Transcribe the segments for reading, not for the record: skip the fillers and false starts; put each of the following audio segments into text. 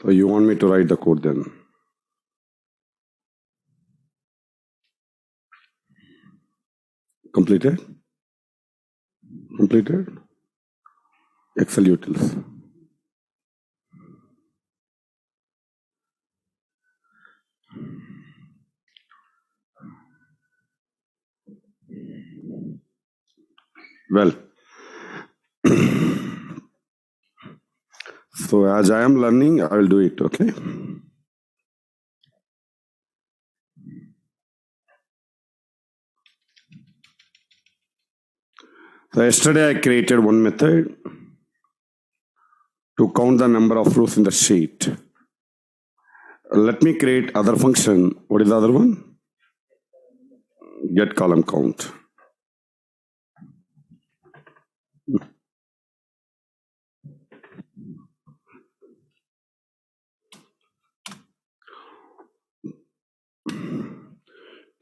So you want me to write the code then? Completed? Completed? Excel utils. Well, so as I am learning, I will do it, okay? So yesterday I created one method to count the number of rows in the sheet. Let me create other function. What is the other one? Get column count.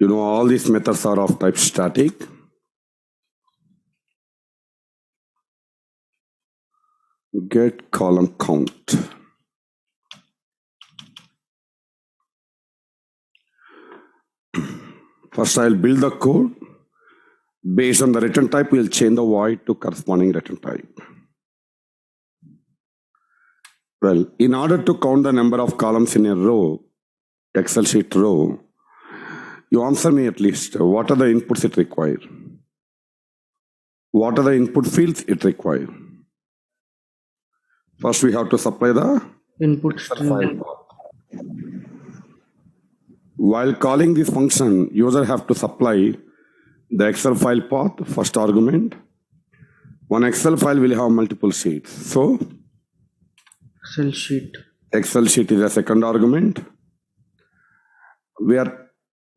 You know, all these methods are of type static. Get column count. First, I'll build the code. Based on the return type, we'll change the void to corresponding return type. Well, in order to count the number of columns in a row, Excel sheet row, you answer me at least, what are the inputs it requires? What are the input fields it requires? First, we have to supply the input file path. While calling this function, user have to supply the Excel file path, first argument. One Excel file will have multiple sheets. So, Excel sheet is a second argument.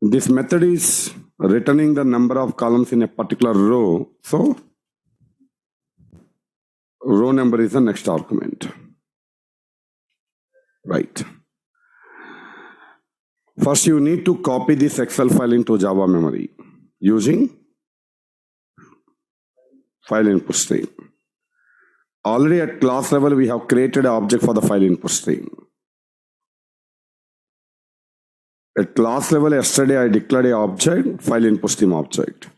This method is returning the number of columns in a particular row. So, row number is the next argument. Right. First, you need to copy this Excel file into Java memory using file input stream. Already at class level, we have created an object for the file input stream. At class level, yesterday I declared an object, file input stream object.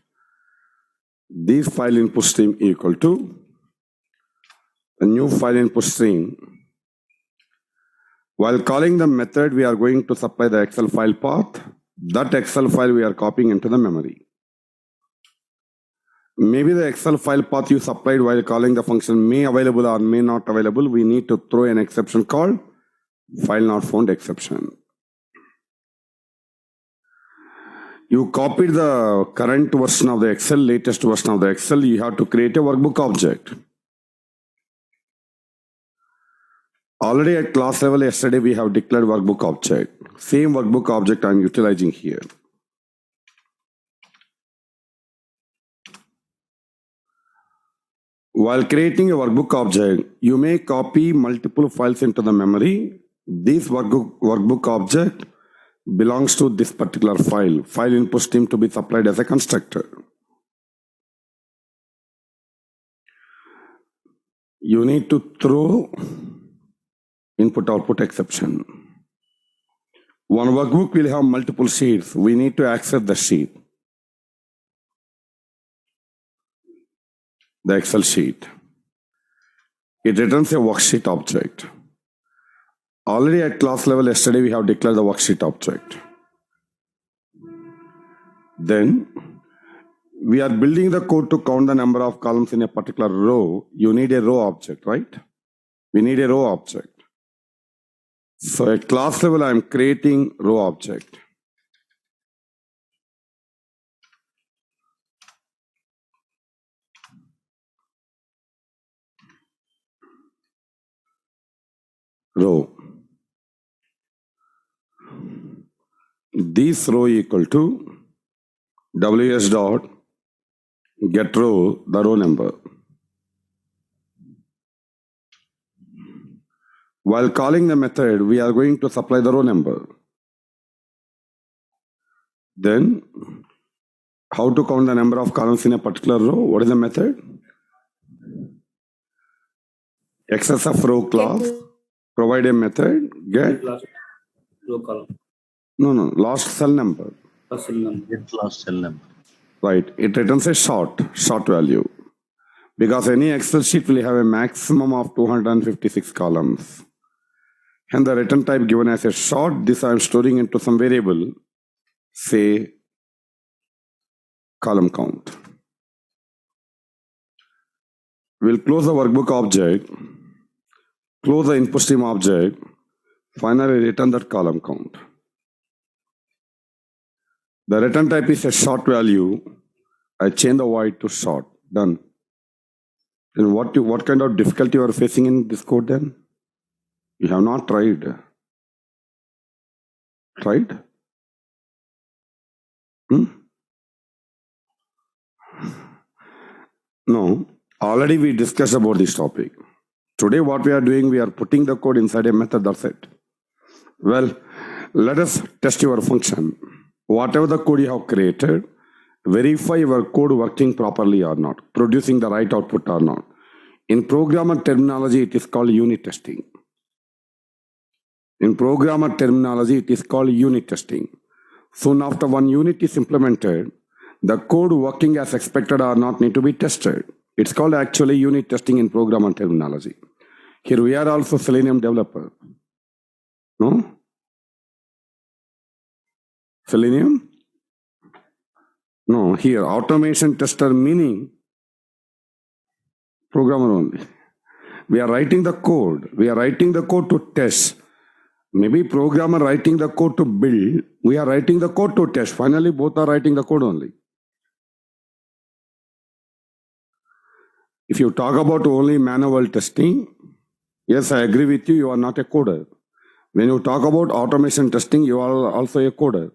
This file input stream equal to a new file input stream. While calling the method, we are going to supply the Excel file path. That Excel file we are copying into the memory. Maybe the Excel file path you supplied while calling the function may available or may not available. We need to throw an exception called file not found exception. You copied the current version of the Excel, latest version of the Excel. You have to create a workbook object. Already at class level yesterday, we have declared workbook object. Same workbook object I am utilizing here. While creating a workbook object, you may copy multiple files into the memory. This workbook object belongs to this particular file input stream to be supplied as a constructor. You need to throw input-output exception. One workbook will have multiple sheets. We need to access the sheet, the Excel sheet. It returns a worksheet object. Already at class level yesterday, we have declared the worksheet object. Then, we are building the code to count the number of columns in a particular row. You need a row object, right? We need a row object. So at class level, I am creating row object. Row. This row equal to ws dot get row, the row number. While calling the method, we are going to supply the row number. Then, how to count the number of columns in a particular row? What is the method? Access of row class Provide a method, get last row column. no last cell number. Last cell number. Get last cell number. Right. It returns a short value. Because any Excel sheet will have a maximum of 256 columns. And the return type given as a short, this I am storing into some variable, say column count. We'll close the workbook object, close the input stream object, finally return that column count. The return type is a short value. I change the void to short. Done. And what kind of difficulty you are facing in this code then? You have not tried. Tried? No. Already we discussed about this topic. Today what we are doing, we are putting the code inside a method, that's it. Well, let us test your function. Whatever the code you have created, verify your code working properly or not, producing the right output or not. In programmer terminology, it is called unit testing. In programmer terminology, it is called unit testing. Soon after one unit is implemented, the code working as expected or not need to be tested. It's called actually unit testing in programmer terminology. Here we are also Selenium developer. No? Selenium? No, here automation tester meaning programmer only. We are writing the code. We are writing the code to test. Maybe programmer writing the code to build. We are writing the code to test. Finally, both are writing the code only. If you talk about only manual testing, yes, I agree with you, you are not a coder. When you talk about automation testing, you are also a coder.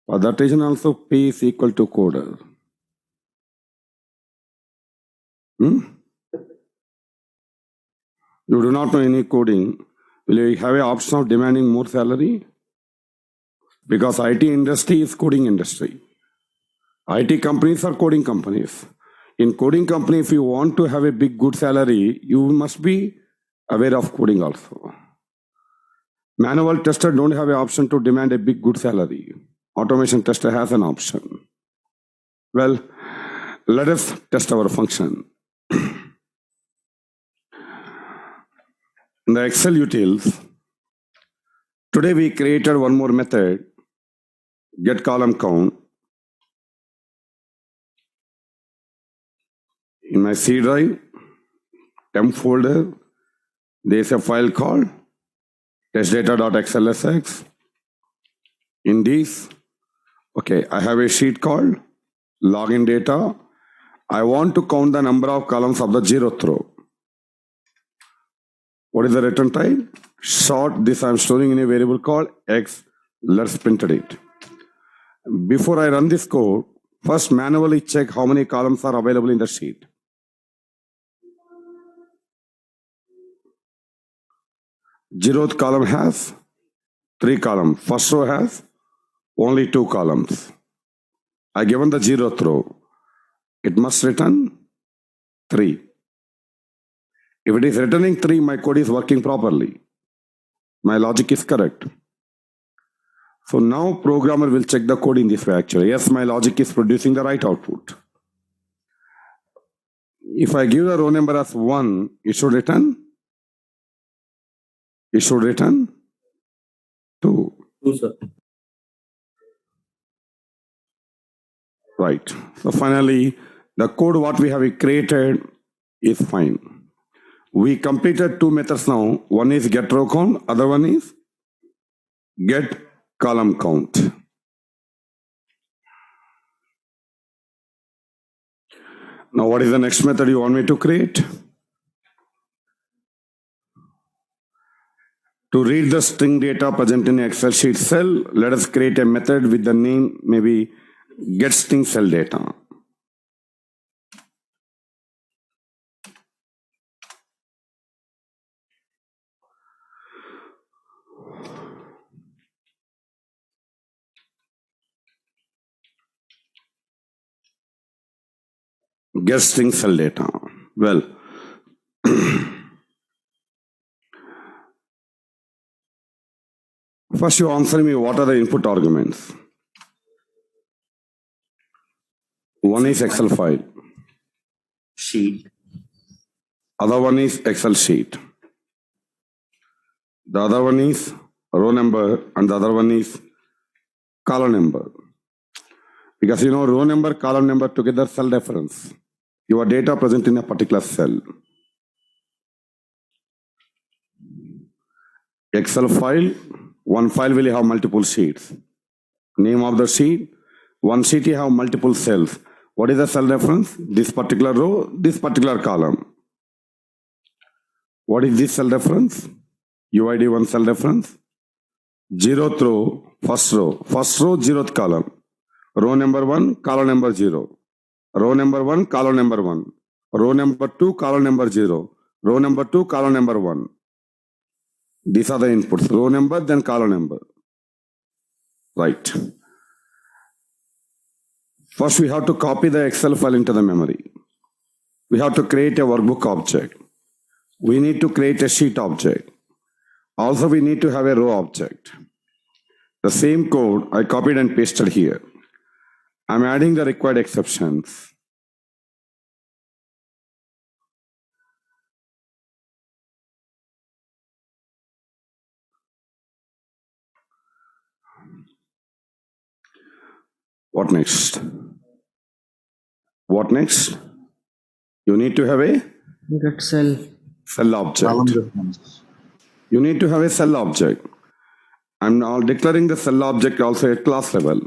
For that reason also, P is equal to coder. You do not know any coding. Will you have an option of demanding more salary? Because IT industry is coding industry. IT companies are coding companies. In coding company, if you want to have a big good salary, you must be aware of coding also. Manual tester don't have an option to demand a big good salary. Automation tester has an option. Well, let us test our function. In the Excel utils, today we created one more method, get column count. In my C drive, temp folder, there is a file called testdata.xlsx. In this, okay, I have a sheet called login data. I want to count the number of columns of the 0th row. What is the return type? Short, this I am storing in a variable called x. Let's print it. Before I run this code, first manually check how many columns are available in the sheet. Zeroth column has 3 columns. First row has only 2 columns. I given the 0th row. It must return 3. If it is returning 3, my code is working properly. My logic is correct. So now programmer will check the code in this way actually. Yes, my logic is producing the right output. If I give the row number as 1, it should return 2. 2, sir. Right. So finally, the code what we have created is fine. We completed 2 methods now. One is get row count, other one is get column count. Now what is the next method you want me to create? To read the string data present in Excel sheet cell, let us create a method with the name maybe get string cell data. Get string cell data. Well, First, you answer me what are the input arguments. One is Excel file. Sheet. Other one is Excel sheet. The other one is row number and the other one is column number. Because you know row number, column number together cell reference. Your data present in a particular cell. Excel file, one file will have multiple sheets. Name of the sheet, one sheet you have multiple cells. What is the cell reference? This particular row, this particular column. What is this cell reference? UID1 cell reference. 0th row, first row, 0th column. Row number 1, column number 0. Row number 1, column number 1. Row number 2, column number 0. Row number 2, column number 1. These are the inputs. Row number, then column number. Right. First, we have to copy the Excel file into the memory. We have to create a workbook object. We need to create a sheet object. Also, we need to have a row object. The same code I copied and pasted here. I'm adding the required exceptions. What next? What next? You need to have a Get cell. cell object. Column reference. You need to have a cell object. I'm now declaring the cell object also at class level.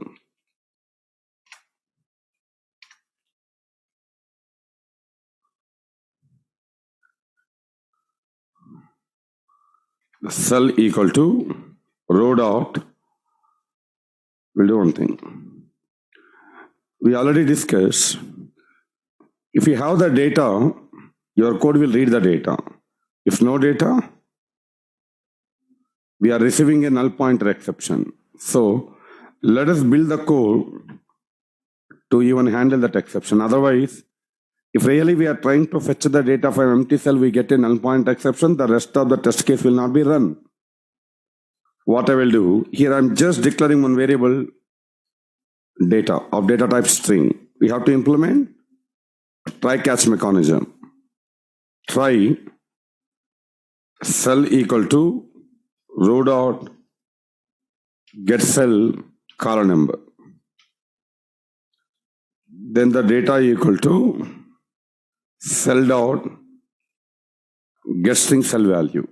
The cell equal to row dot. We'll do one thing. We already discussed. If you have the data, your code will read the data. If no data, we are receiving a null pointer exception. So let us build the code to even handle that exception. Otherwise, if really we are trying to fetch the data from empty cell, we get a null pointer exception, the rest of the test case will not be run. What I will do, here I'm just declaring one variable data of data type string. We have to implement try catch mechanism. Try cell equal to row dot get cell column number. Then the data equal to cell dot get string cell value.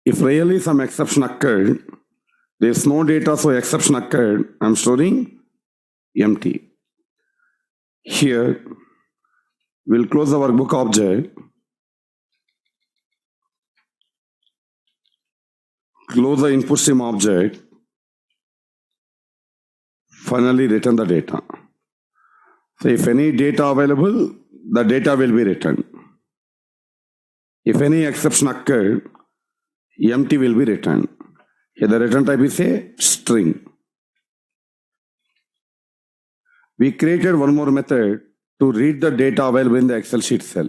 If really some exception occurred, there is no data, so exception occurred, I'm storing empty. Here, we'll close the workbook object, close the input stream object, finally return the data. So if any data available, the data will be returned. If any exception occurred, empty will be returned. Here the return type is a string. We created one more method to read the data available in the Excel sheet cell.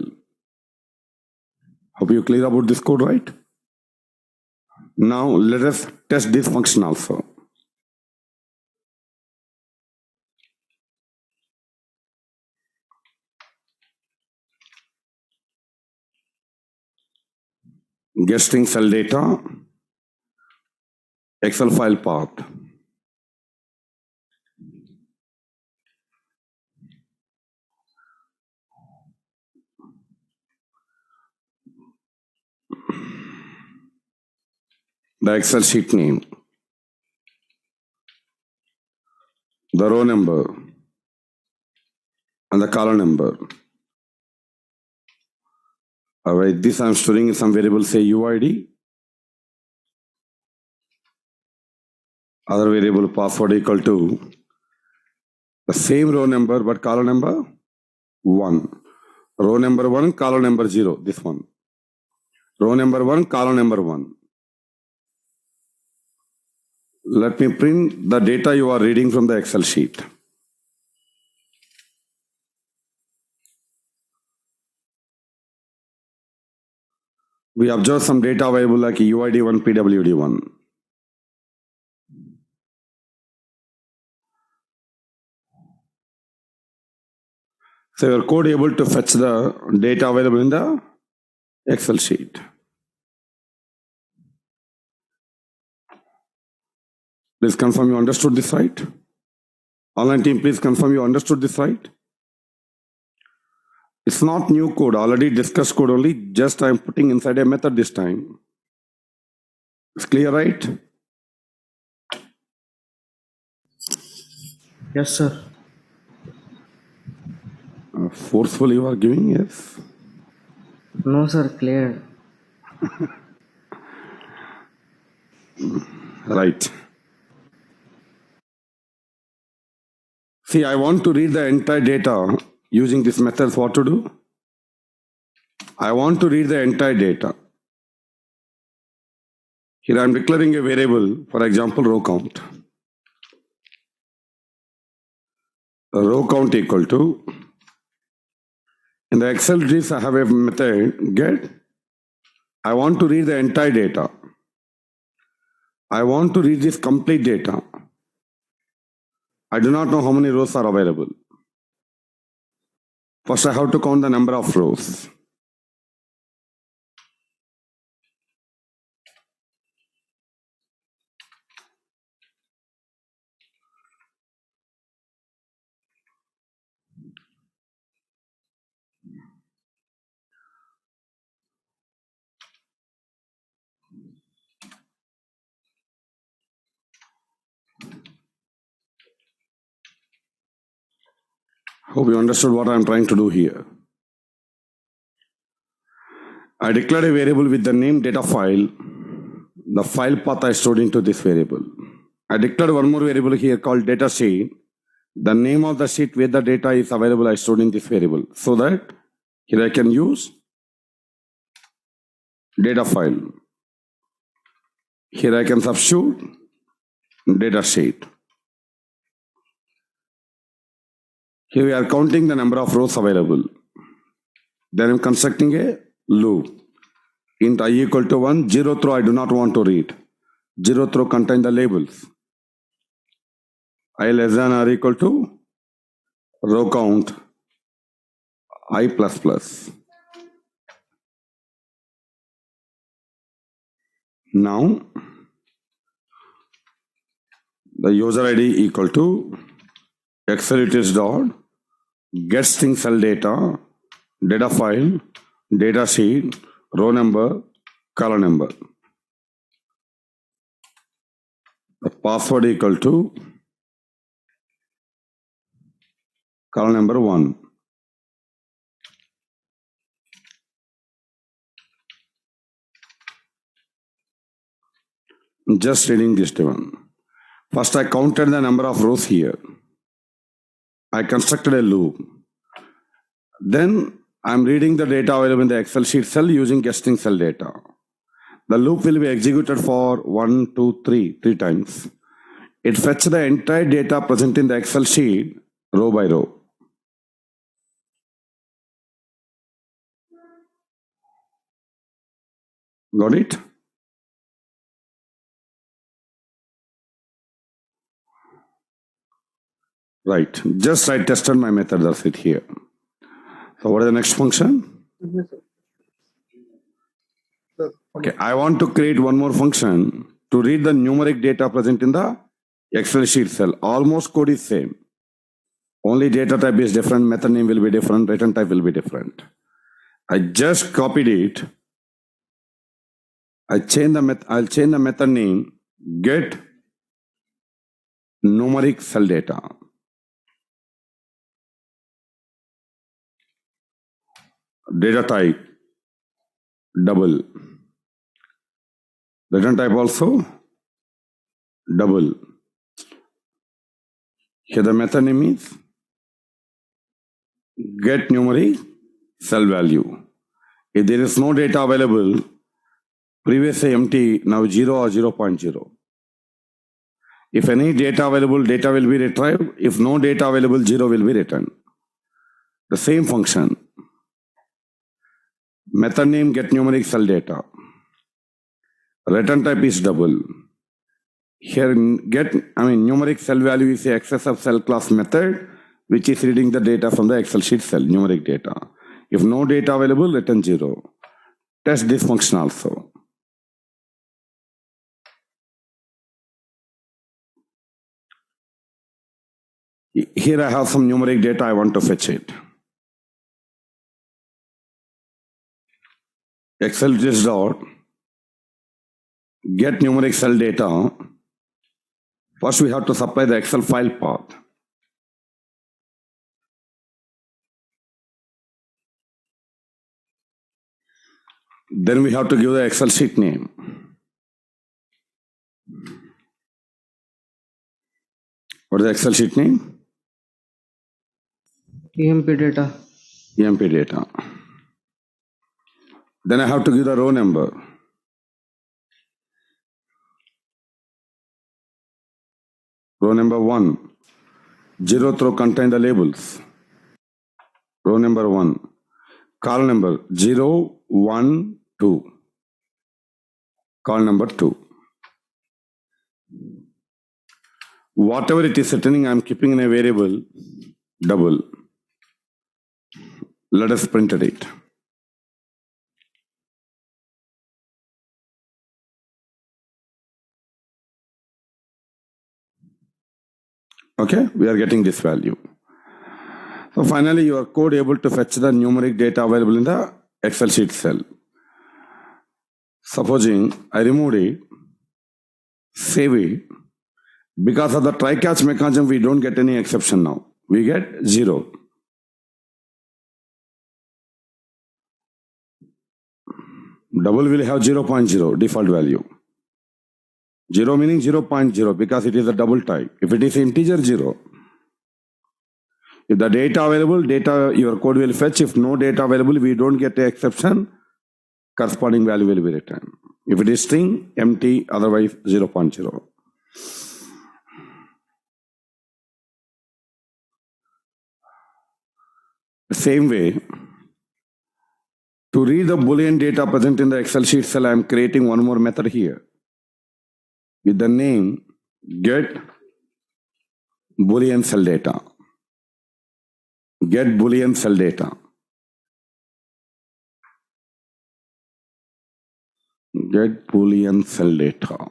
Hope you clear about this code, right? Now let us test this function also. Get string cell data, Excel file path. The Excel sheet name, the row number, and the column number. All right, this I'm storing in some variable, say UID. Other variable password equal to the same row number but column number 1. Row number 1, column number 0, this one. Row number 1, column number 1. Let me print the data you are reading from the Excel sheet. we observe some data available like UID1, PWD1. So your code able to fetch the data available in the Excel sheet. Please confirm you understood this right. Online team, please confirm you understood this right. It's not new code, already discussed code only, just I'm putting inside a method this time. It's clear, right? Yes, sir. Forcefully you are giving, yes. No, sir. Clear. Right. See, I want to read the entire data using this method. What to do? I want to read the entire data. Here I am declaring a variable, for example, row count. Row count equal to, in the Excel trees I have a method get. I want to read the entire data. I want to read this complete data. I do not know how many rows are available. First I have to count the number of rows. Hope you understood what I am trying to do here. I declared a variable with the name data file. The file path I stored into this variable. I declared one more variable here called data sheet. The name of the sheet where the data is available I stored in this variable. So that here I can use data file. Here I can substitute data sheet. Here we are counting the number of rows available. Then I'm constructing a loop. Int I equal to 1, 0th row I do not want to read. 0th row contain the labels. I less than or equal to row count I plus plus. Now the user ID equal to accelerators dot get string cell data, data file, data sheet, row number, column number. The password equal to column number 1. Just reading this one. First I counted the number of rows here. I constructed a loop. Then I'm reading the data available in the Excel sheet cell using guessing cell data. The loop will be executed for 1, 2, 3 times. It fetches the entire data present in the Excel sheet row by row. Got it? Right. Just I tested my method, that's it here. So what is the next function? Yes, sir. Okay, I want to create one more function to read the numeric data present in the Excel sheet cell. Almost code is same. Only data type is different, method name will be different, return type will be different. I just copied it. I'll change the method name get numeric cell data. Data type double. Return type also double. Here the method name is get numeric cell value. If there is no data available, previously empty, now 0 or 0.0. If any data available, data will be retrieved. If no data available, 0 will be returned. The same function. Method name get numeric cell data. Return type is double. Here numeric cell value is the access of cell class method, which is reading the data from the Excel sheet cell, numeric data. If no data available, return 0. Test this function also. Here I have some numeric data, I want to fetch it. Excel just dot get numeric cell data. First we have to supply the Excel file path. Then we have to give the Excel sheet name. What is the Excel sheet name? EMP data. EMP data. Then I have to give the row number. Row number 1. 0th row contain the labels. Row number 1. Column number 0, 1, 2. Column number 2. Whatever it is returning, I am keeping in a variable double. Let us print it. Okay, we are getting this value. So finally, your code able to fetch the numeric data available in the Excel sheet cell. Supposing I removed it, save it. Because of the try-catch mechanism, we don't get any exception now. We get 0. Double will have 0.0 default value. 0 meaning 0.0 because it is a double type. If it is integer, 0. If the data available, your code will fetch. If no data available, we don't get an exception. Corresponding value will be returned. If it is string, empty, otherwise 0.0. Same way, to read the Boolean data present in the Excel sheet cell, I am creating one more method here with the name get Boolean cell data. Get Boolean cell data. Get Boolean cell data.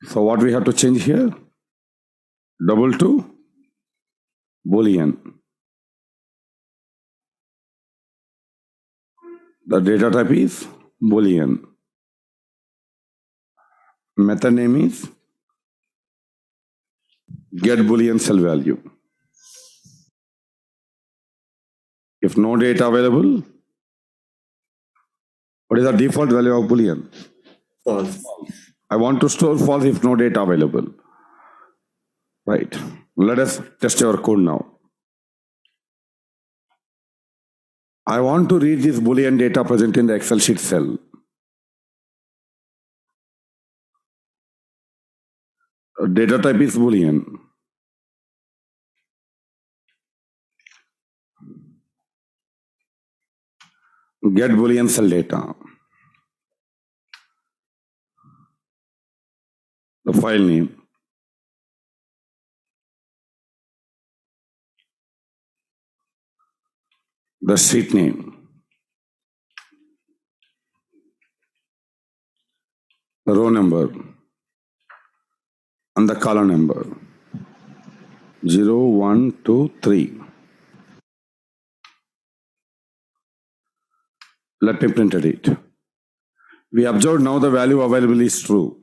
So what we have to change here? Double to Boolean. The data type is Boolean. Method name is get Boolean cell value. If no data available, what is the default value of Boolean? False. I want to store false if no data available. Right. Let us test our code now. I want to read this Boolean data present in the Excel sheet cell. Data type is Boolean. Get Boolean cell data. The file name. The sheet name. The row number. And the column number. 0, 1, 2, 3. Let me print it. We observe now the value available is true.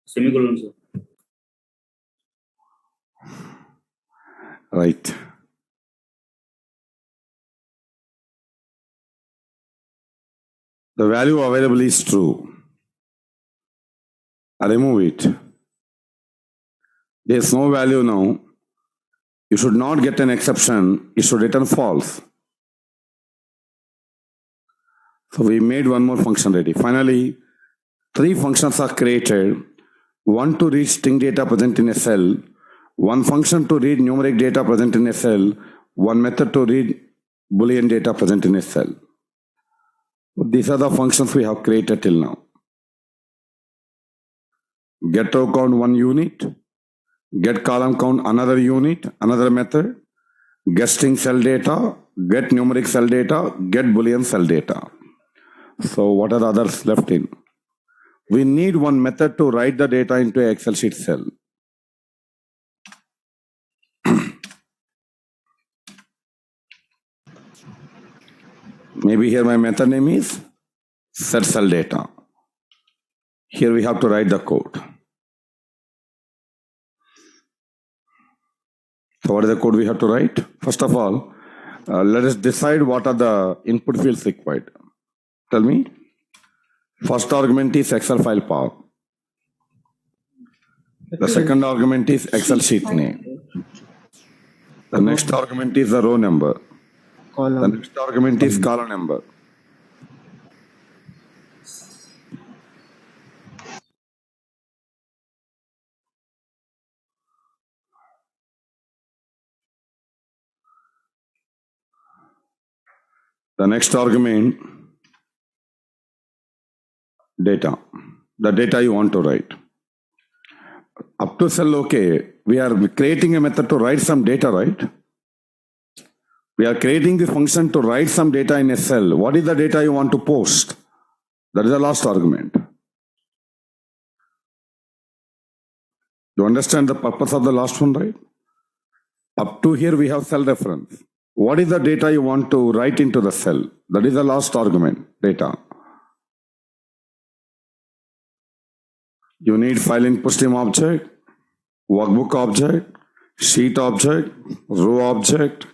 Semicolon, sir. Right. The value available is true. I remove it. There is no value now. You should not get an exception. It should return false. So we made one more function ready. Finally, Three functions are created. One to read string data present in a cell, one function to read numeric data present in a cell, one method to read Boolean data present in a cell. These are the functions we have created till now. Get row count one unit, get column count another unit, another method, get string cell data, get numeric cell data, get Boolean cell data. So what are the others left in? We need one method to write the data into an Excel sheet cell. Maybe here my method name is set cell data. Here we have to write the code. So what is the code we have to write? First of all, let us decide what are the input fields required. Tell me. First argument is Excel file path. The second argument is Excel sheet name. The next argument is the row number. The Column. next argument is column number. The next argument, data. The data you want to write. Up to cell, okay, we are creating a method to write some data, right? We are creating the function to write some data in a cell. What is the data you want to post? That is the last argument. You understand the purpose of the last one, right? Up to here we have cell reference. What is the data you want to write into the cell? That is the last argument, data. You need file input stream object, workbook object, sheet object, row object.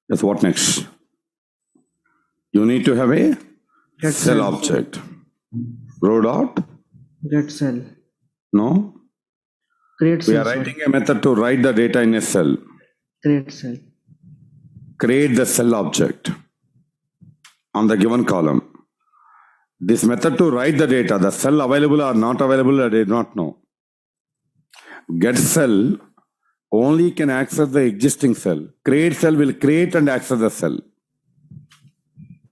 Yes, what next? You need to have a Get cell cell. object. Row dot? Get cell. No. Create We cell. are Sorry. writing a method to write the data in a cell. Create cell. Create the cell object on the given column. This method to write the data, the cell available or not available, I did not know. Get cell only can access the existing cell. Create cell will create and access the cell.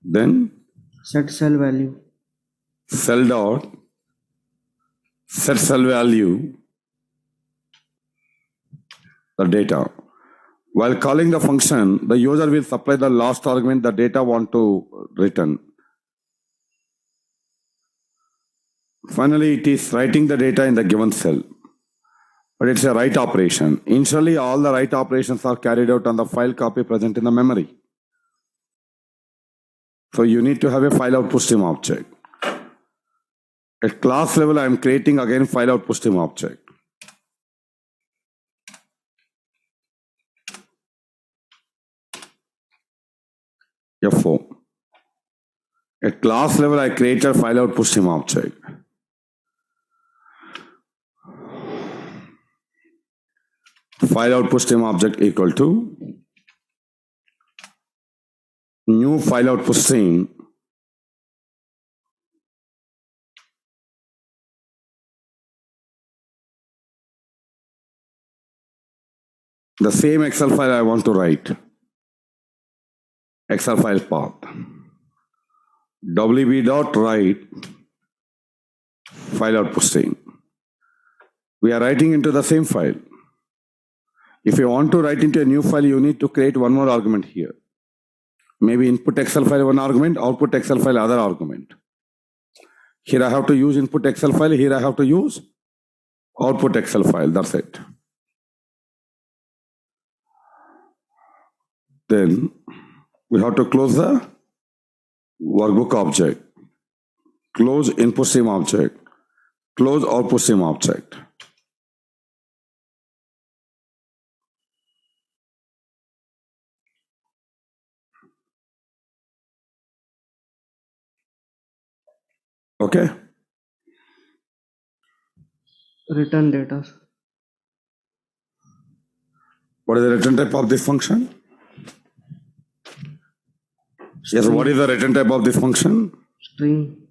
Then Set cell value. cell dot set cell value the data. While calling the function, the user will supply the last argument the data want to return. Finally, it is writing the data in the given cell. But it's a write operation. Initially, all the write operations are carried out on the file copy present in the memory. So you need to have a file output stream object. At class level, I am creating again file output stream object. F4. At class level, I created file output stream object. File output stream object equal to new file output stream the same Excel file I want to write. Excel file path. wb.write file output stream. We are writing into the same file. If you want to write into a new file, you need to create one more argument here. Maybe input Excel file one argument, output Excel file other argument. Here I have to use input Excel file, here I have to use output Excel file, that's it. Then we have to close the workbook object, close input stream object, close output stream object. Okay. Return data. What is the return type of this function? Yes, what is the return type of this function? String.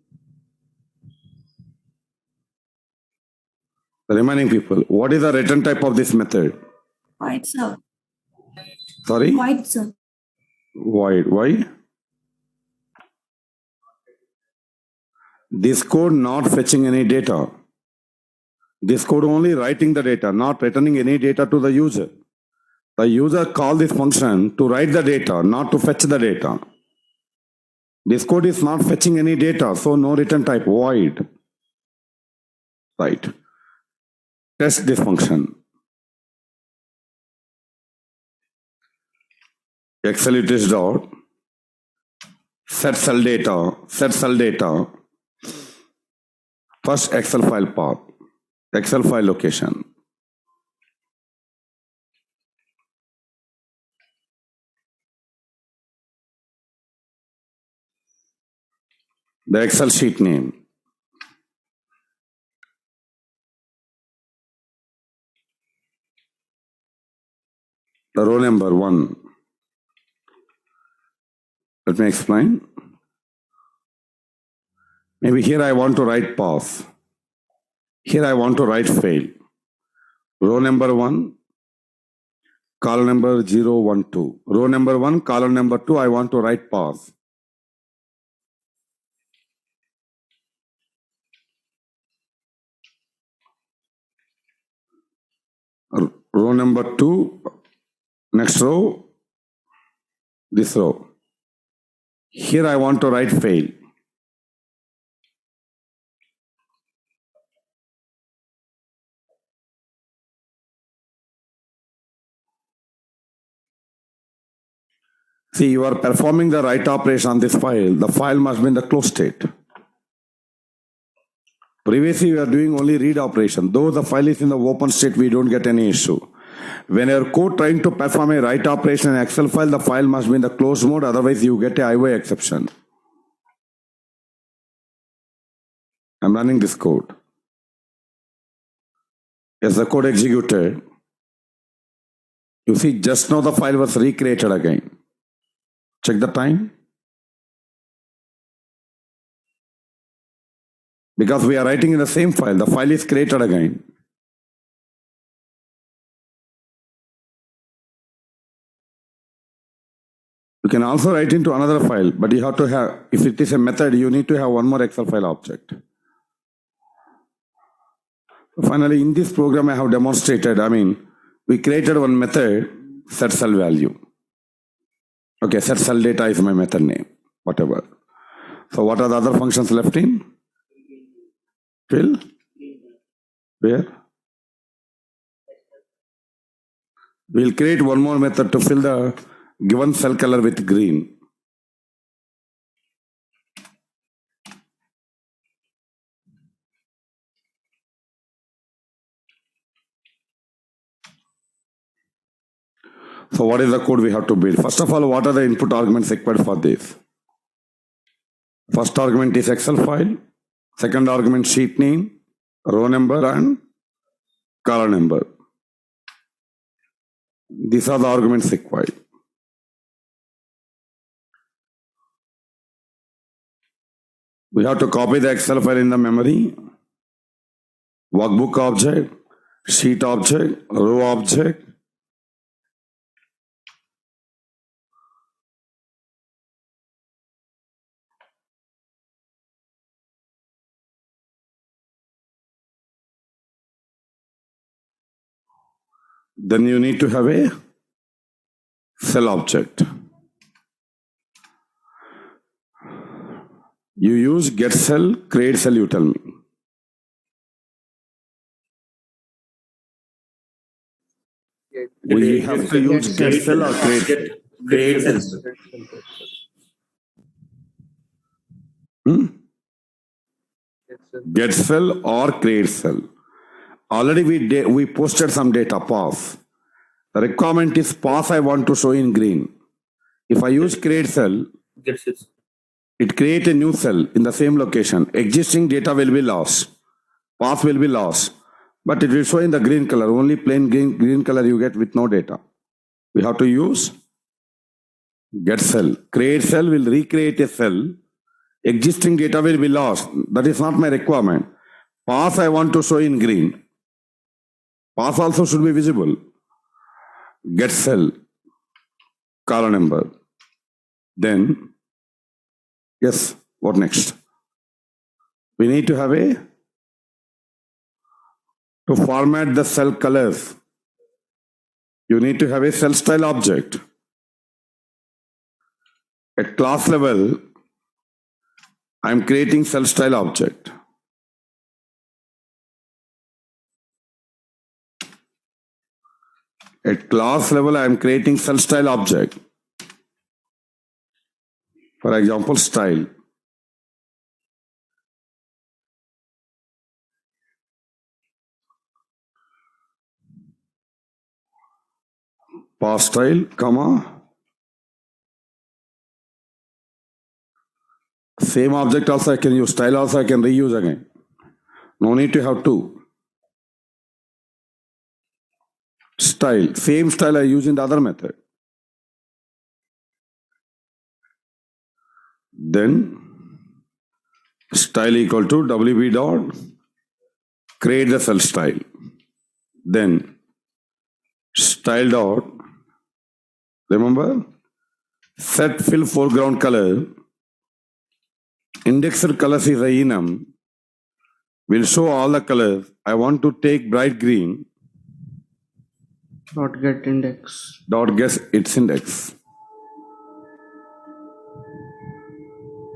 The remaining people, what is the return type of this method? Void, sir. Sorry? Void, sir. Void. Why? This code not fetching any data. This code only writing the data, not returning any data to the user. The user call this function to write the data, not to fetch the data. This code is not fetching any data, so no return type, void. Right. Test this function. Excel utility dot set cell data. First Excel file path, Excel file location. The Excel sheet name. The row number 1. Let me explain. Maybe here I want to write pass. Here I want to write fail. Row number 1, column number 0, 1, 2. Row number 1, column number 2, I want to write pass. Row number 2, next row, this row. Here I want to write fail. See, you are performing the write operation on this file. The file must be in the closed state. Previously, we are doing only read operation. Though the file is in the open state, we don't get any issue. When your code trying to perform a write operation in Excel file, the file must be in the closed mode. Otherwise, you get a IO exception. I'm running this code. As the code executed, you see just now the file was recreated again. Check the time. Because we are writing in the same file, the file is created again. You can also write into another file, but you have to have, if it is a method, you need to have one more Excel file object. Finally, in this program, I have demonstrated, we created one method, set cell value. Okay, set cell data is my method name, whatever. So what are the other functions left in? Fill? Where? We'll create one more method to fill the given cell color with green. So what is the code we have to build? First of all, what are the input arguments required for this? First argument is Excel file. Second argument sheet name, row number and column number. These are the arguments required. We have to copy the Excel file in the memory. Workbook object, sheet object, row object. Then you need to have a cell object. You use get cell, create cell, you tell me. We have to use get cell or create cell. Create cells. Get cell or create cell. Already we posted some data, pass. The requirement is pass I want to show in green. If I use create cell, it creates a new cell in the same location. Existing data will be lost. Path will be lost. but it will show in the green color. Only plain green color you get with no data. We have to use get cell. Create cell will recreate a cell. Existing data will be lost. That is not my requirement. Path I want to show in green. Path also should be visible. Get cell, column number. Then, yes, what next? We need to have to format the cell colors. You need to have a cell style object. At class level, I am creating cell style object. At class level, I am creating cell style object. For example, style. Pass style, comma. Same object also I can use. Style also I can reuse again. No need to have two. Style. Same style I use in the other method. Then style equal to WB dot create the cell style. Then style dot, remember, set fill foreground color. Indexed colors is a enum. Will show all the colors. I want to take bright green. Dot get index. Dot guess its index.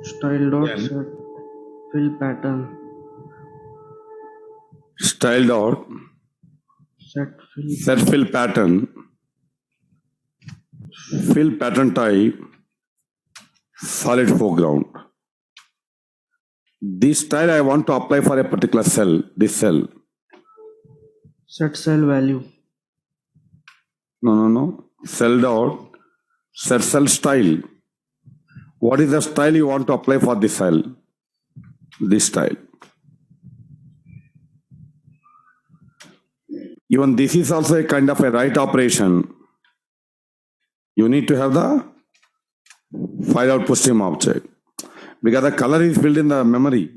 Style dot Then- set fill pattern. Style dot set fill pattern. Fill pattern type solid foreground. This style I want to apply for a particular cell, this cell. Set cell value. No. Cell dot set cell style. What is the style you want to apply for this cell? This style. Even this is also a kind of a write operation. You need to have the file output stream object. Because the color is built in the memory.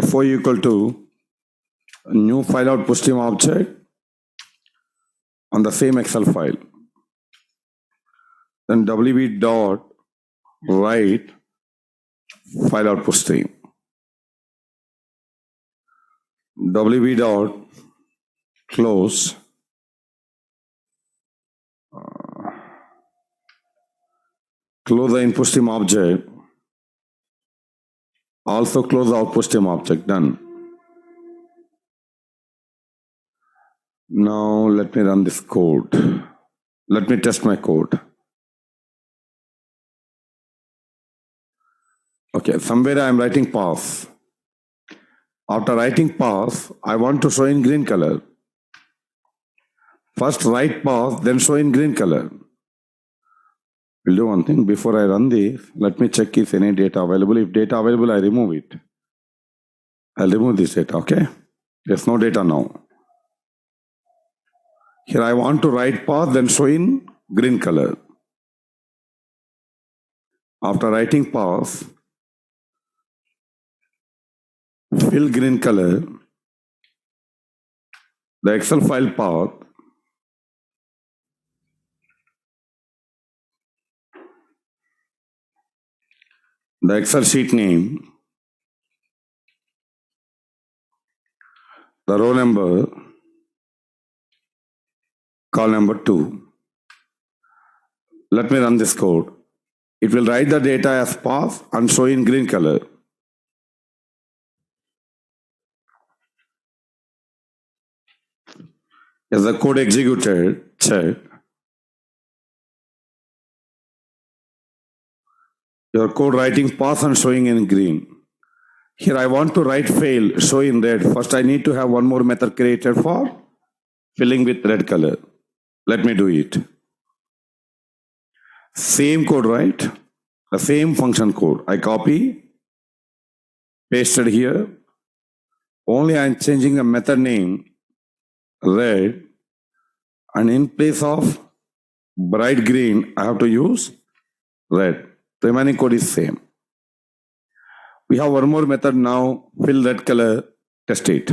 FO equal to new file output stream object on the same Excel file. Then WB dot write file output stream. WB dot close close the input stream object. Also close the output stream object. Done. Now let me run this code. Let me test my code. Okay, somewhere I am writing path. After writing path, I want to show in green color. First write path, then show in green color. We'll do one thing. Before I run this, let me check if any data available. If data available, I remove it. I'll remove this data, okay? There's no data now. Here I want to write path, then show in green color. After writing path, fill green color, the Excel file path, the Excel sheet name, the row number, call number 2. Let me run this code. It will write the data as path and show in green color. As the code executed, check. Your code writing path and showing in green. Here I want to write fail, show in red. First I need to have one more method created for filling with red color. Let me do it. Same code, right? The same function code. I copy, pasted here. Only I am changing the method name red, and in place of bright green, I have to use red. The remaining code is same. We have one more method now, fill red color, test it.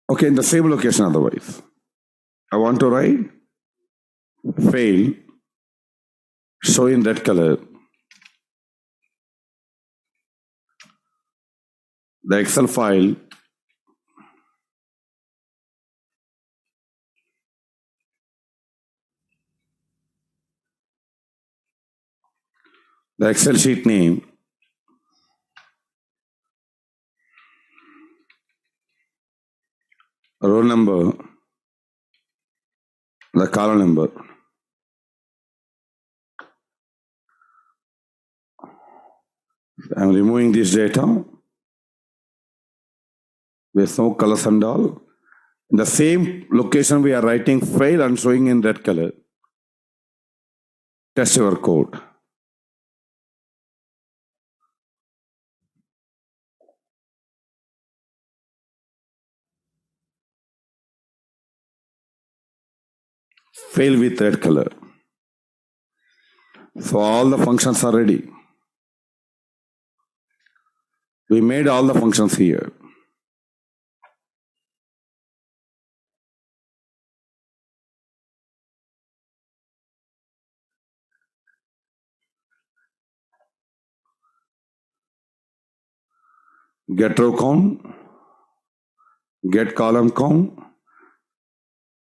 Okay, in the same location otherwise. I want to write fail, show in red color. The Excel file, the Excel sheet name, row number, the column number. I am removing this data. There's no colors and all. In the same location, we are writing fail and showing in red color. Test your code. Fail with red color. So all the functions are ready. We made all the functions here. Get row count, get column count,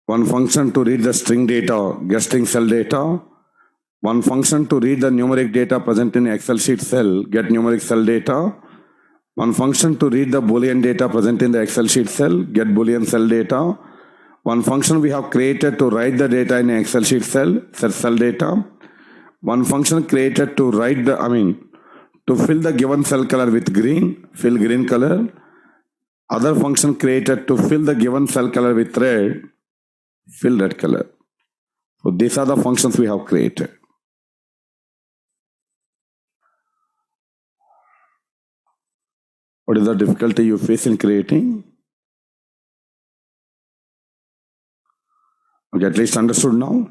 one function to read the string data, get string cell data, one function to read the numeric data present in Excel sheet cell, get numeric cell data, one function to read the Boolean data present in the Excel sheet cell, get Boolean cell data, one function we have created to write the data in Excel sheet cell, set cell data, one function created to write the, to fill the given cell color with green, fill green color, other function created to fill the given cell color with red, fill red color. So these are the functions we have created. What is the difficulty you face in creating? Okay, at least understood now?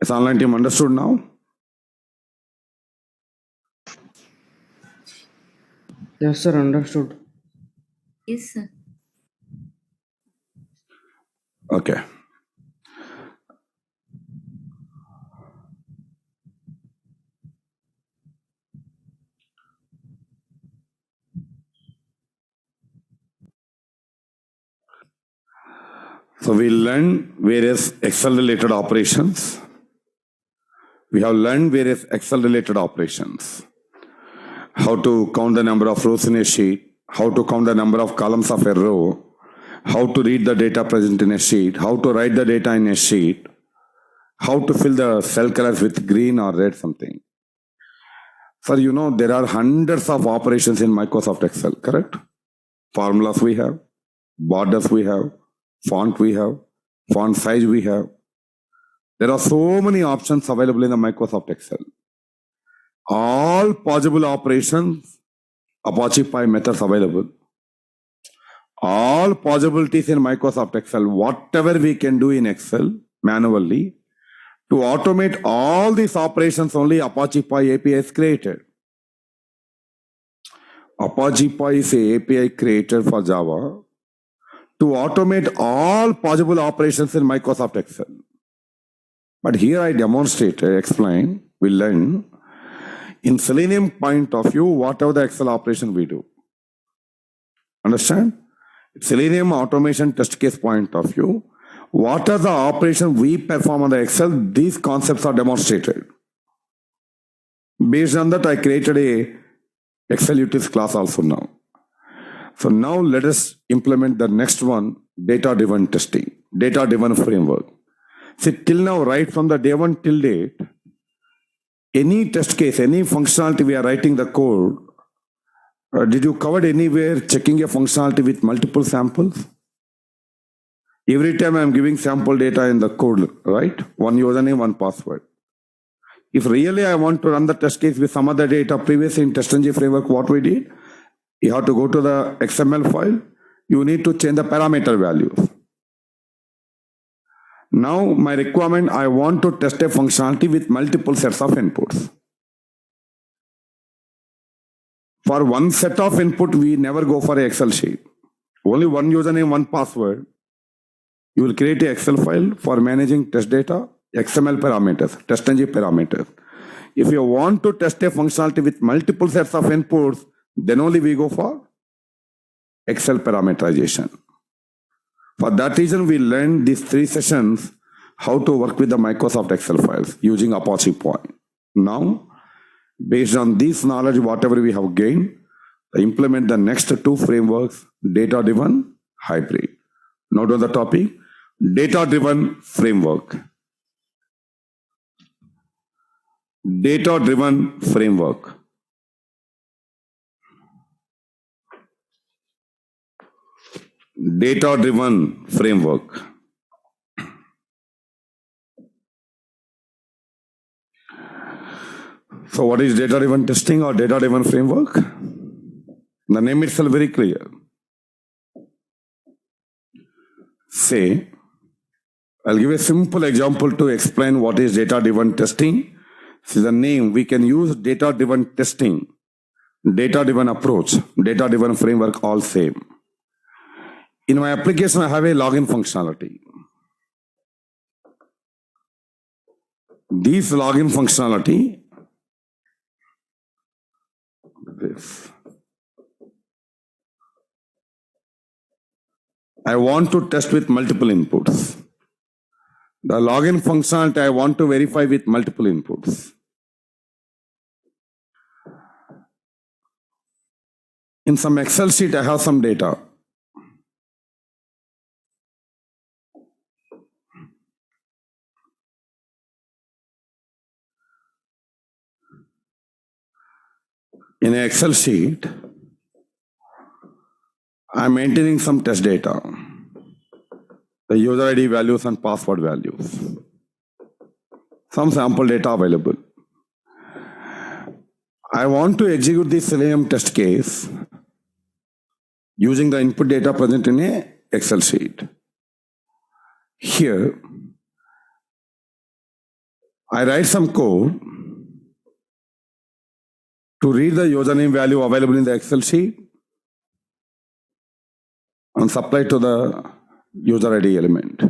Is online team understood now? Yes, sir, understood. Yes, sir. Okay. So we learned various Excel related operations. We have learned various Excel related operations. How to count the number of rows in a sheet, how to count the number of columns of a row, how to read the data present in a sheet, how to write the data in a sheet, how to fill the cell colors with green or red something. Sir, you know there are hundreds of operations in Microsoft Excel, correct? Formulas we have, borders we have, font we have, font size we have. There are so many options available in the Microsoft Excel. All possible operations, Apache Pi methods available. All possibilities in Microsoft Excel, whatever we can do in Excel manually, to automate all these operations, only Apache Pi API is created. Apache Pi is an API created for Java to automate all possible operations in Microsoft Excel. But here I demonstrate, I explain, we learn, in Selenium point of view, whatever the Excel operation we do. Understand? Selenium automation test case point of view, what are the operation we perform on the Excel, these concepts are demonstrated. Based on that, I created a Excel utils class also now. So now let us implement the next one, data-driven testing, data-driven framework. See, till now, right from the day one till date, any test case, any functionality we are writing the code, did you cover anywhere checking a functionality with multiple samples? Every time I am giving sample data in the code, right? One username, one password. If really I want to run the test case with some other data previously in TestNG framework, what we did, you have to go to the XML file. You need to change the parameter values. Now my requirement, I want to test a functionality with multiple sets of inputs. For one set of input, we never go for an Excel sheet. Only one username, one password. You will create an Excel file for managing test data, XML parameters, TestNG parameters. If you want to test a functionality with multiple sets of inputs, then only we go for Excel parameterization. For that reason, we learned these 3 sessions how to work with the Microsoft Excel files using Apache Point. Now, based on this knowledge, whatever we have gained, implement the next 2 frameworks, data-driven hybrid. Note on the topic, data-driven framework. Data-driven framework. Data-driven framework. So what is data-driven testing or data-driven framework? The name itself very clear. Say, I'll give a simple example to explain what is data-driven testing. This is the name. We can use data-driven testing, data-driven approach, data-driven framework, all same. In my application, I have a login functionality. This login functionality, this. I want to test with multiple inputs. The login functionality I want to verify with multiple inputs. In some Excel sheet, I have some data. In an Excel sheet, I'm maintaining some test data, the user ID values and password values, some sample data available. I want to execute the SELENIUM test case using the input data present in a Excel sheet. Here, I write some code to read the username value available in the Excel sheet and supply to the user ID element.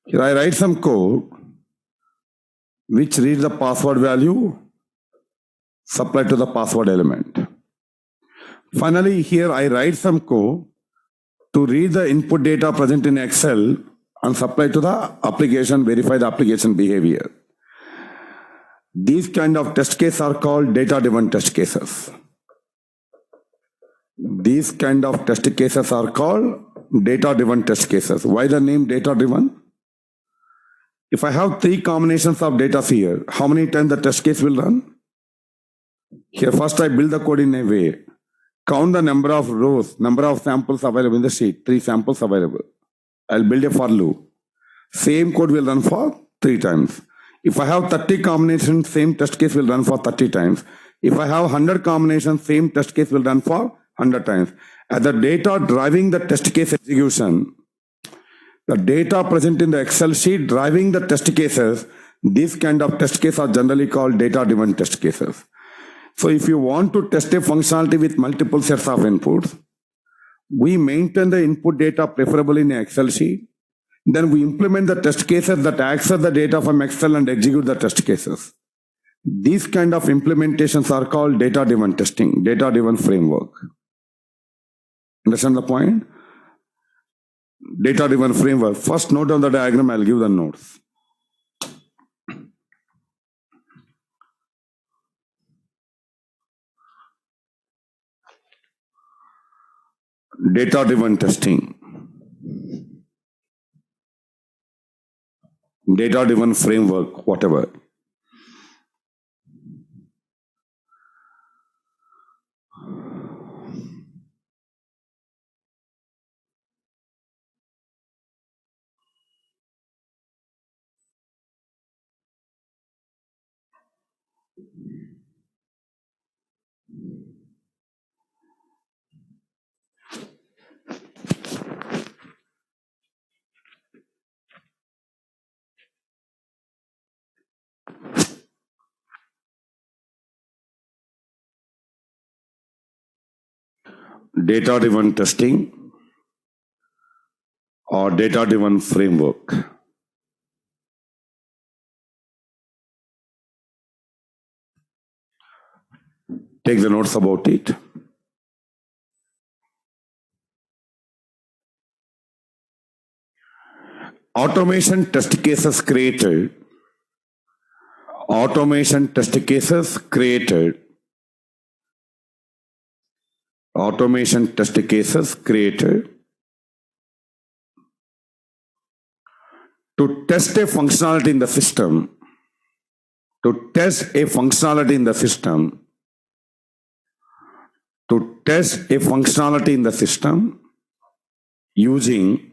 Here I write some code which reads the password value, supply to the password element. Finally, here I write some code to read the input data present in Excel and supply to the application, verify the application behavior. These kind of test cases are called data-driven test cases. These kind of test cases are called data-driven test cases. Why the name data-driven? If I have 3 combinations of data here, how many times the test case will run? Here first I build the code in a way. Count the number of rows, number of samples available in the sheet, 3 samples available. I'll build a for loop. Same code will run for 3 times. If I have 30 combinations, same test case will run for 30 times. If I have 100 combinations, same test case will run for 100 times. As the data driving the test case execution, the data present in the Excel sheet driving the test cases, these kind of test cases are generally called data-driven test cases. So if you want to test a functionality with multiple sets of inputs, we maintain the input data preferably in an Excel sheet. Then we implement the test cases that access the data from Excel and execute the test cases. These kind of implementations are called data-driven testing, data-driven framework. Understand the point? Data-driven framework. First note on the diagram, I'll give the notes. Data-driven testing. Data-driven framework, whatever. Data-driven testing or data-driven framework. Take the notes about it. Automation test cases created. Automation test cases created. Automation test cases created to test a functionality in the system. To test a functionality in the system. To test a functionality in the system using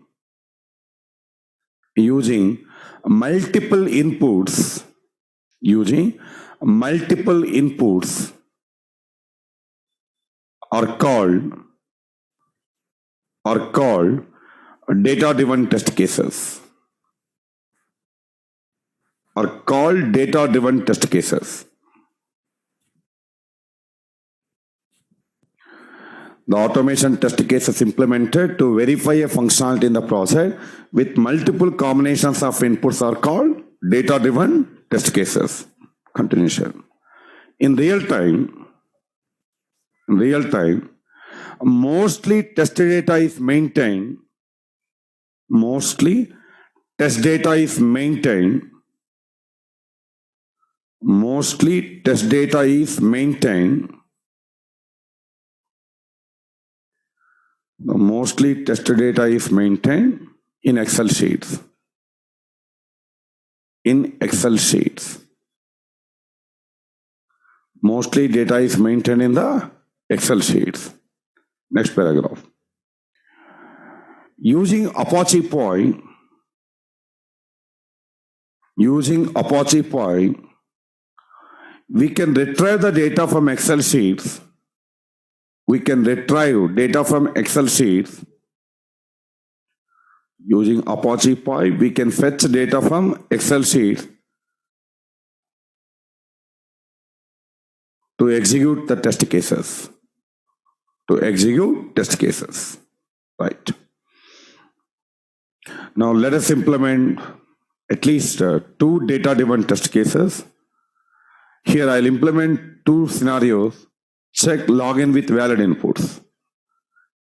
multiple inputs, are called data-driven test cases. Are called data-driven test cases. The automation test case is implemented to verify a functionality in the process with multiple combinations of inputs are called data-driven test cases. Continuation. In real time, mostly test data is maintained. Mostly test data is maintained in Excel sheets. Mostly data is maintained in the Excel sheets. Next paragraph. Using Apache Point, we can retrieve the data from Excel sheets. Using Apache Point, we can fetch data from Excel sheets to execute the test cases. Right. Now let us implement at least 2 data-driven test cases. Here I'll implement 2 scenarios. Check login with valid inputs.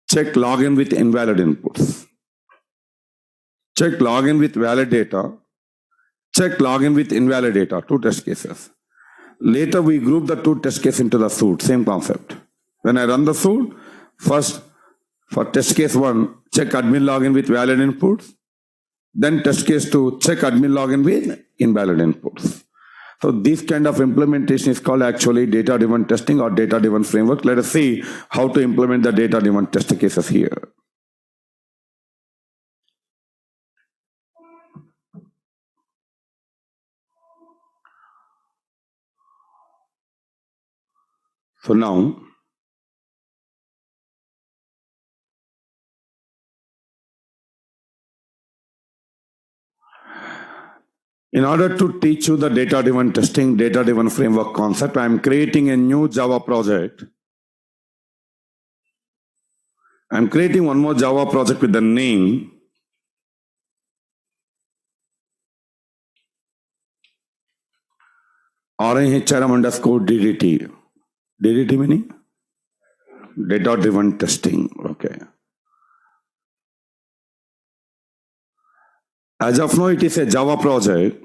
Check login with invalid inputs. Check login with valid data. Check login with invalid data. 2 test cases. Later we group the 2 test cases into the suite. Same concept. When I run the suite, first for test case 1, check admin login with valid inputs. Then test case 2, check admin login with invalid inputs. So this kind of implementation is called actually data-driven testing or data-driven framework. Let us see how to implement the data-driven test cases here. So now, in order to teach you the data-driven testing, data-driven framework concept, I am creating a new Java project. I am creating one more Java project with the name RNHRM_DDT. DDT meaning? Data-driven testing. Okay. As of now, it is a Java project.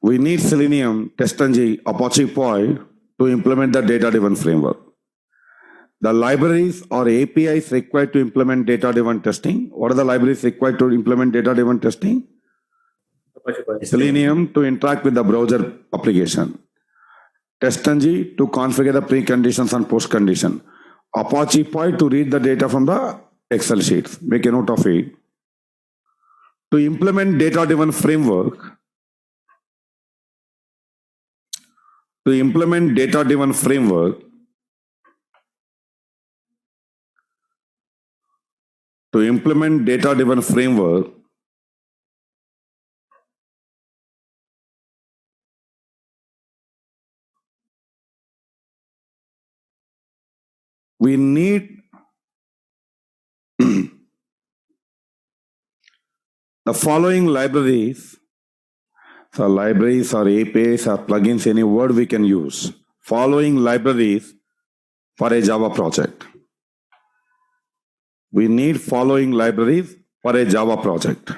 We need Selenium, TestNG, Apache Poi to implement the data-driven framework. The libraries or APIs required to implement data-driven testing. What are the libraries required to implement data-driven testing? Selenium to interact with the browser application. TestNG to configure the preconditions and postcondition. Apache Poi to read the data from the Excel sheets. Make a note of it. To implement data-driven framework, To implement data-driven framework, we need the following libraries. So libraries or APIs or plugins, any word we can use. Following libraries for a Java project. We need following libraries for a Java project.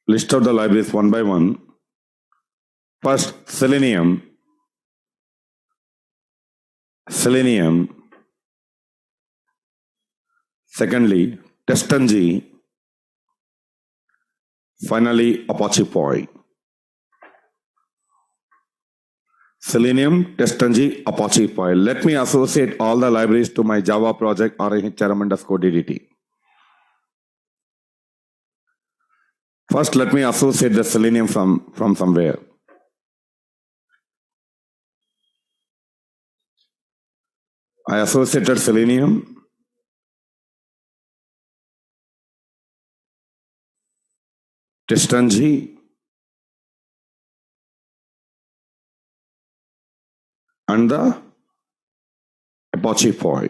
List out the libraries one by one. First, Selenium. Secondly, TestNG. Finally, Apache Poi. Selenium, TestNG, Apache Poi. Let me associate all the libraries to my Java project rhm_DDT. First, let me associate the Selenium from somewhere. I associated Selenium. TestNG and the Apache Poi.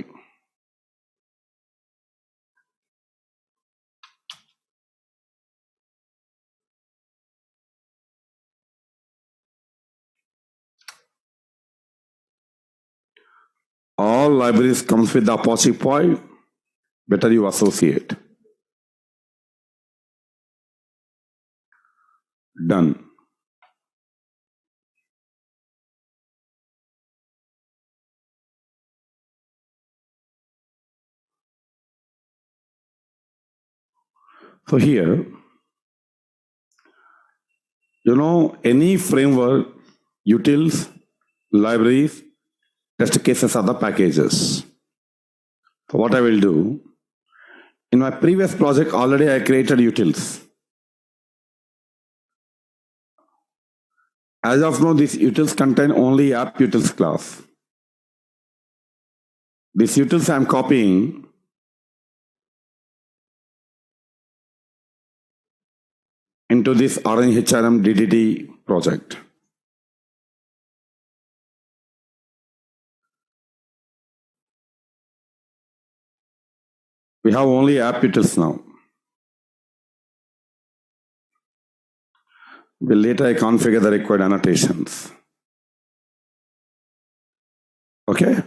All libraries comes with the Apache Poi. Better you associate. Done. So here, any framework, utils, libraries, test cases are the packages. So what I will do, in my previous project already I created utils. As of now, these utils contain only app utils class. These utils I am copying into this rhm DDT project. We have only app utils now. Well, later I configure the required annotations. Okay?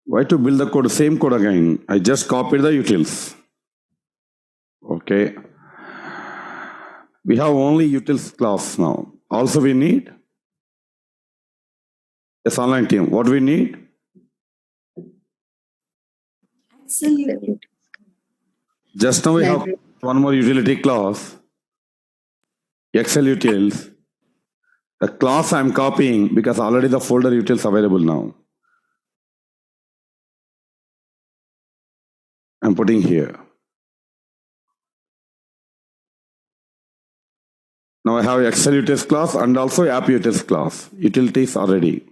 Why to build the code, same code again? I just copied the utils. Okay. We have only utils class now. Also we need a online team. What we need? Absolutely. Just now we have one more utility class, Excel utils. The class I'm copying because already the folder utils available now. I'm putting here. Now I have Excel utils class and also app utils class. Utilities are ready.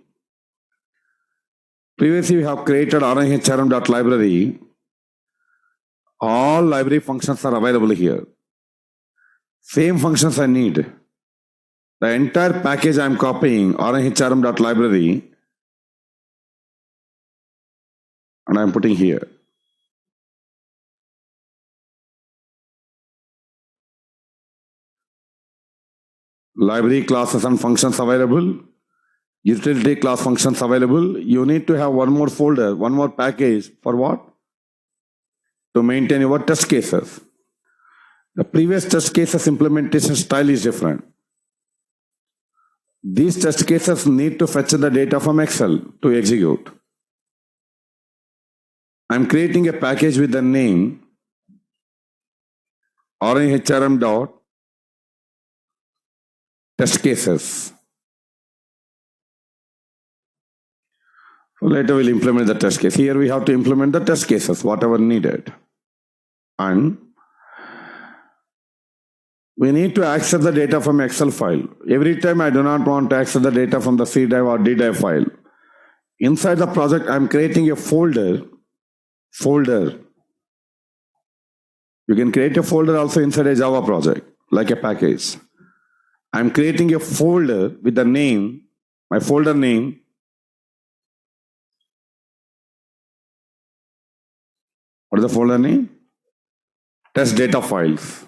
Previously we have created rhm.library. All library functions are available here. Same functions I need. The entire package I am copying rhm.library and I am putting here. Library classes and functions available. Utility class functions available. You need to have one more folder, one more package for what? To maintain your test cases. The previous test cases implementation style is different. These test cases need to fetch the data from Excel to execute. I'm creating a package with the name rhm test cases. So later we'll implement the test case. Here we have to implement the test cases, whatever needed. And We need to access the data from Excel file. Every time I do not want to access the data from the C drive or D drive file. Inside the project, I'm creating a folder. You can create a folder also inside a Java project, like a package. I'm creating a folder with the name, my folder name. What is the folder name? Test data files.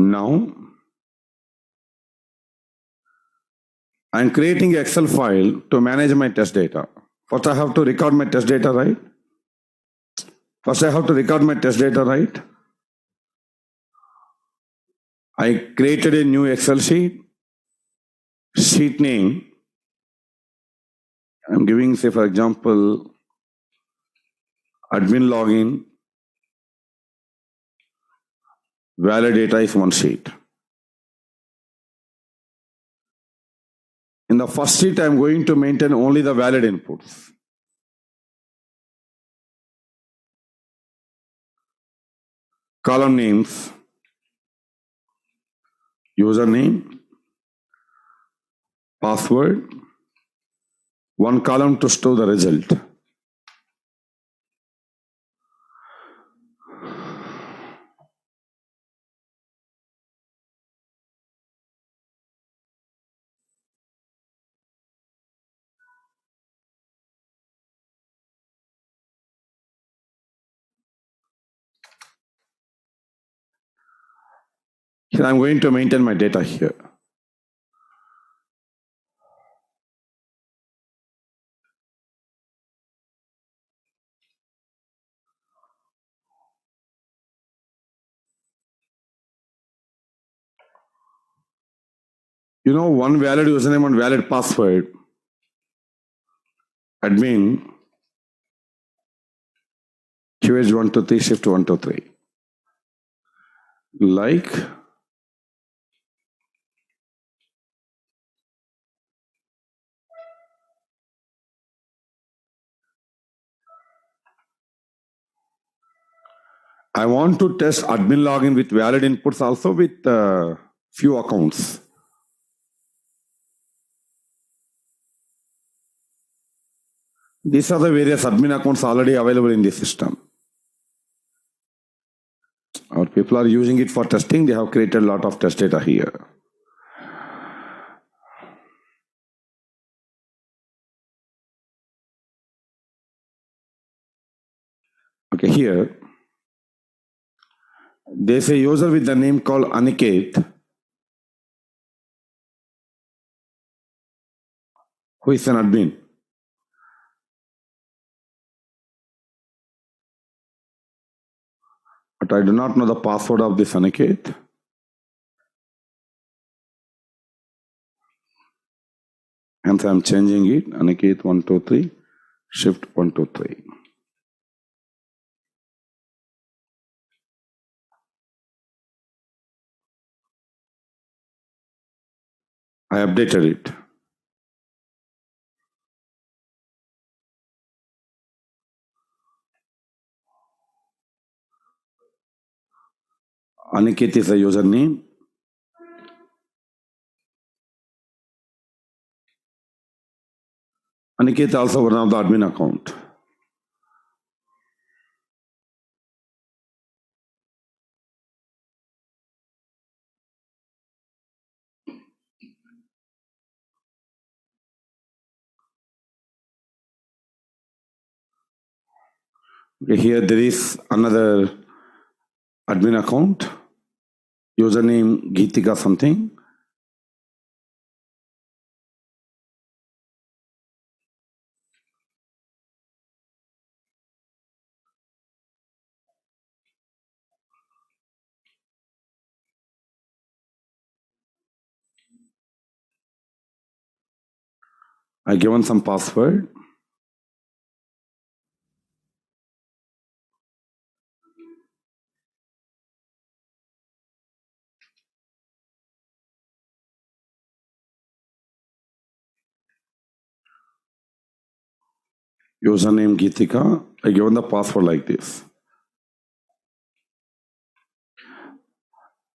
Now, I'm creating an Excel file to manage my test data. First, I have to record my test data, right? I created a new Excel sheet. Sheet name, I'm giving, say, for example, admin login, valid data is one sheet. In the first sheet, I'm going to maintain only the valid inputs. Column names, username, password, one column to store the result. Here I'm going to maintain my data here. You know, one valid username and valid password. Admin, QH123, shift 123. Like, I want to test admin login with valid inputs also with few accounts. These are the various admin accounts already available in the system. Our people are using it for testing. They have created a lot of test data here. Okay, here there's a user with the name called Aniket, who is an admin. But I do not know the password of this Aniket. Hence I am changing it. Aniket 123, shift 123. I updated it. Aniket is the username. Aniket is also one of the admin account. Okay, here there is another admin account, username Geetika something. I given some password. Username Geetika. I given the password like this.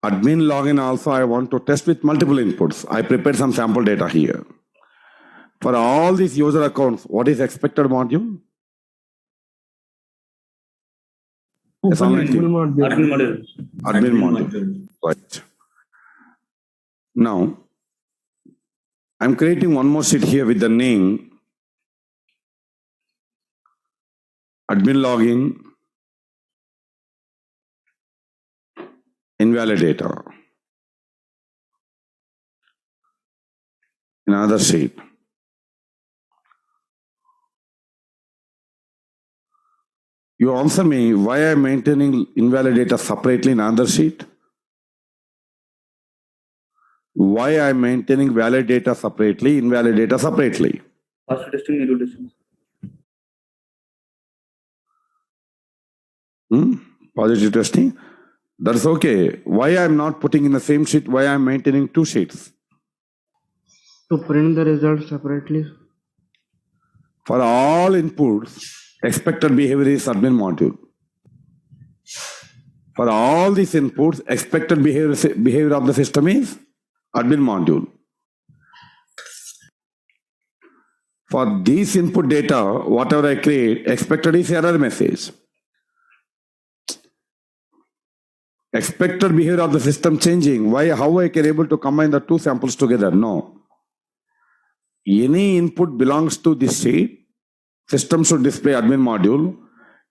Admin login also I want to test with multiple inputs. I prepared some sample data here. For all these user accounts, what is expected module? Yes, Admin module. Admin module. Admin module. Right. Now, I'm creating one more sheet here with the name admin login invalid data. Another sheet. You answer me why I'm maintaining invalid data separately in another sheet? Why I'm maintaining valid data separately, invalid data separately? Positive testing, negative testing. Positive testing? That's okay. Why I'm not putting in the same sheet? Why I'm maintaining two sheets? To print the results separately. For all inputs, expected behavior is admin module. For all these inputs, expected behavior of the system is admin module. For these input data, whatever I create, expected is error message. Expected behavior of the system changing. Why? How I can able to combine the two samples together? No. Any input belongs to this sheet. System should display admin module.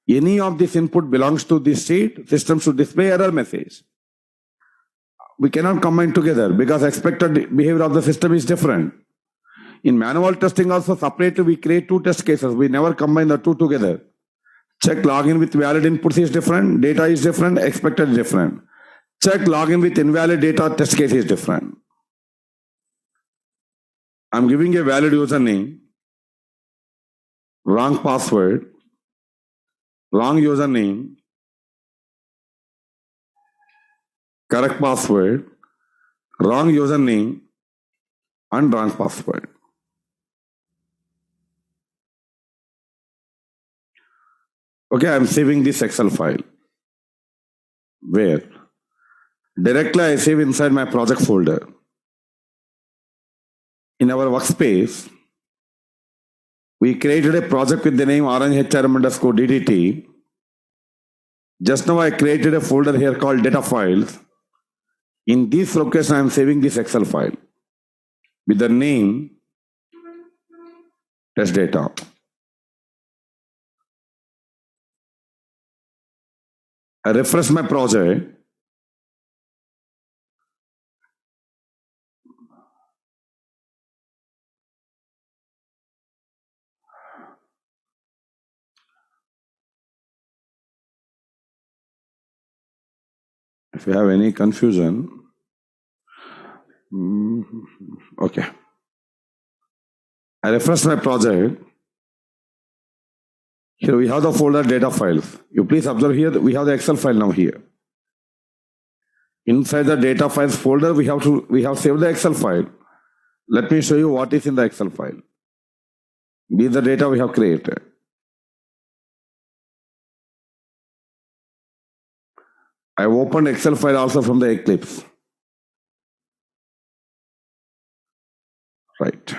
Any of this input belongs to this sheet. System should display error message. We cannot combine together because expected behavior of the system is different. In manual testing also separately we create two test cases. We never combine the two together. Check login with valid inputs is different, data is different, expected is different. Check login with invalid data, test case is different. I'm giving a valid username, wrong password, wrong username, correct password, wrong username, and wrong password. Okay, I'm saving this Excel file. Where? Directly I save inside my project folder. In our workspace, we created a project with the name RNHRM_DDT. Just now I created a folder here called data files. In this location, I am saving this Excel file with the name test data. I refresh my project. If you have any confusion, okay. I refresh my project. Here we have the folder data files. You please observe here, we have the Excel file now here. Inside the data files folder, we have saved the Excel file. Let me show you what is in the Excel file. These are the data we have created. I opened Excel file also from the Eclipse. Right.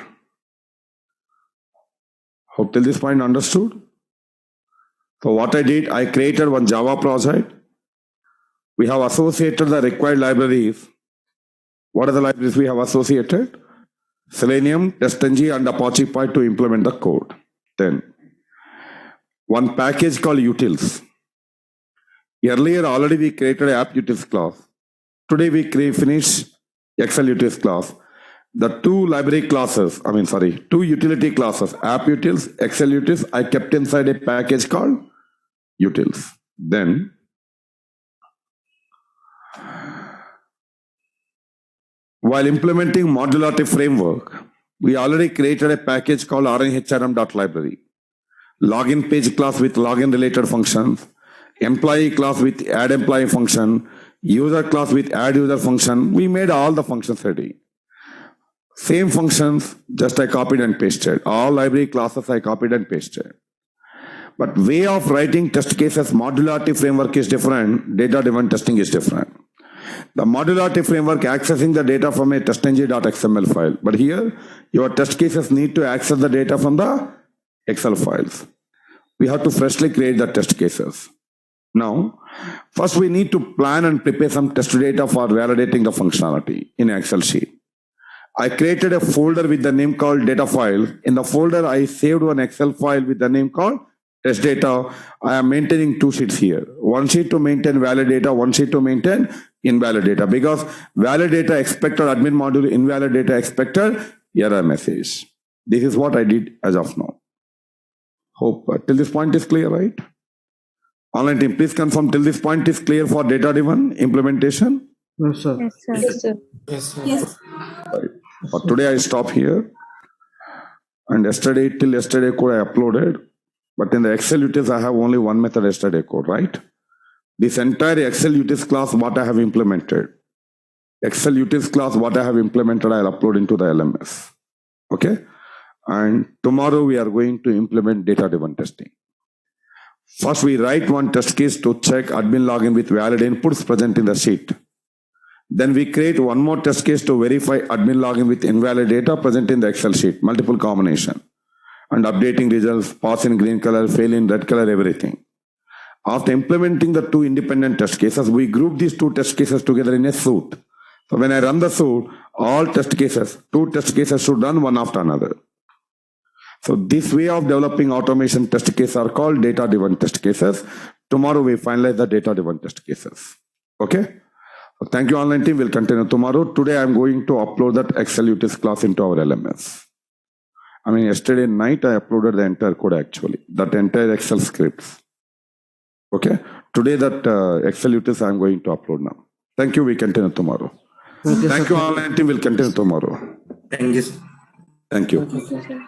Hope till this point understood. So what I did, I created one Java project. We have associated the required libraries. What are the libraries we have associated? Selenium, TestNG, and Apache Py to implement the code. Then, one package called utils. Earlier, already we created an app utils class. Today, we finish Excel utils class. The two utility classes, app utils, Excel utils, I kept inside a package called utils. Then, while implementing modularity framework, we already created a package called rnhrm.library. Login page class with login related functions, employee class with add employee function, user class with add user function. We made all the functions ready. Same functions, just I copied and pasted. All library classes I copied and pasted. But way of writing test cases, modularity framework is different, data-driven testing is different. The modularity framework accessing the data from a testng.xml file. But here, your test cases need to access the data from the Excel files. We have to freshly create the test cases. Now, first we need to plan and prepare some test data for validating the functionality in Excel sheet. I created a folder with the name called data file. In the folder, I saved one Excel file with the name called test data. I am maintaining two sheets here. One sheet to maintain valid data, one sheet to maintain invalid data, because valid data expected admin module, invalid data expected error message. This is what I did as of now. Hope till this point is clear, right? Online team, please confirm till this point is clear for data-driven implementation. Yes, sir. Yes, sir. Yes. Right. But today I stop here. And till yesterday code I uploaded. But in the Excel utils, I have only one method yesterday code, right? This entire Excel utils class, what I have implemented. Excel utils class, what I have implemented, I'll upload into the LMS. Okay? And tomorrow we are going to implement data-driven testing. First, we write one test case to check admin login with valid inputs present in the sheet. Then we create one more test case to verify admin login with invalid data present in the Excel sheet, multiple combination. And updating results, pass in green color, fail in red color, everything. After implementing the two independent test cases, we group these two test cases together in a suite. So when I run the suite, all test cases, two test cases should run one after another. So this way of developing automation test cases are called data-driven test cases. Tomorrow we finalize the data-driven test cases. Okay? So thank you, online team. We'll continue tomorrow. Today I'm going to upload that Excel utils class into our LMS. I mean, yesterday night I uploaded the entire code actually, that entire Excel scripts. Okay? Today that Excel utils I'm going to upload now. Thank you. We continue tomorrow. Thank you, online team. We'll continue tomorrow. Thank you. Thank you.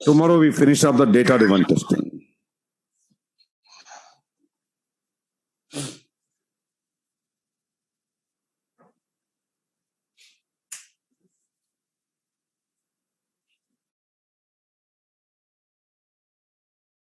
Tomorrow we finish up the data-driven testing.